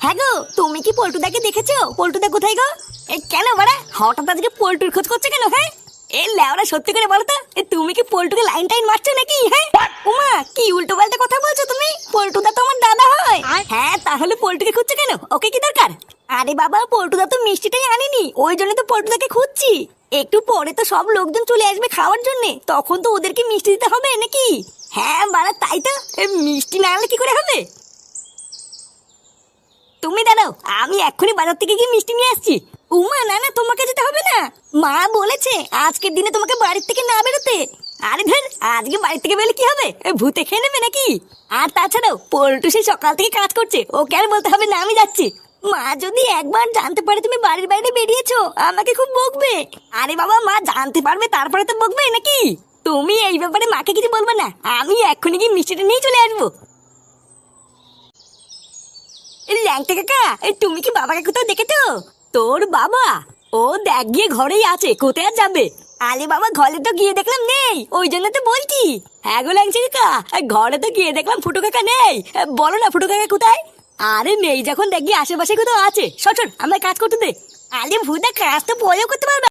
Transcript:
হ্যাঁ গো, তুমি কি পল্টুদাকে দেখেছো? পল্টুদা কোথায় গো? কেন বাড়া হঠাৎ আজকে পল্টুর খোঁজ করছে কেন? হ্যাঁ এ লেওরা, সত্যি করে বলো তো, তুমি কি পল্টুকে লাইন টাইন মারছো নাকি? হ্যাঁ উমা, কি উল্টো পাল্টা কথা বলছো তুমি? পল্টুদা তো আমার দাদা হয়। হ্যাঁ তাহলে পল্টুকে খুঁজছো কেন? ওকে কি দরকার? আরে বাবা, পল্টুদা তো মিষ্টিটাই আনেনি, ওই জন্য তো পল্টুদাকে খুঁজছি। একটু পরে তো সব লোকজন চলে আসবে খাওয়ার জন্য, তখন তো ওদেরকে মিষ্টি দিতে হবে নাকি? হ্যাঁ বাড়া, তাই তো। মিষ্টি না আনলে কি করে হবে? তুমি দাঁড়াও, আমি এক্ষুনি বাজার থেকে গিয়ে মিষ্টি নিয়ে আসছি। উমা না না, তোমাকে যেতে হবে না। মা বলেছে আজকের দিনে তোমাকে বাড়ির থেকে না বেরোতে। আরে ধর, আজকে বাড়ি থেকে বেরোলে কি হবে? ভূতে খেয়ে নেবে নাকি? আর তাছাড়াও পল্টু সেই সকাল থেকে কাজ করছে, ওকে আর বলতে হবে না আমি যাচ্ছি। মা যদি একবার জানতে পারে তুমি বাড়ির বাইরে বেরিয়েছো, আমাকে খুব বকবে। আরে বাবা, মা জানতে পারবে তারপরে তো বকবে নাকি? তুমি এই ব্যাপারে মাকে কিছু বলবে না, আমি এক্ষুনি গিয়ে মিষ্টিটা নিয়ে চলে আসবো। ল্যাংটা কাকা, তুমি কি বাবাকে কোথাও দেখেছো? তোর বাবা? ও দেখ গিয়ে ঘরেই আছে, কোথায় আর যাবে? আরে বাবা, ঘরে তো গিয়ে দেখলাম নেই, ওই জন্য তো বলছি। হ্যাঁ গো ল্যাংচা কাকা, ঘরে তো গিয়ে দেখলাম ফুটো কাকা নেই। বলো না ফুটো কাকা কোথায়? আরে নেই যখন দেখি আশেপাশে কোথাও আছে। সচল, আমরা কাজ করতে দে। আরে ভুদা, কাজ তো পরেও করতে পারবে।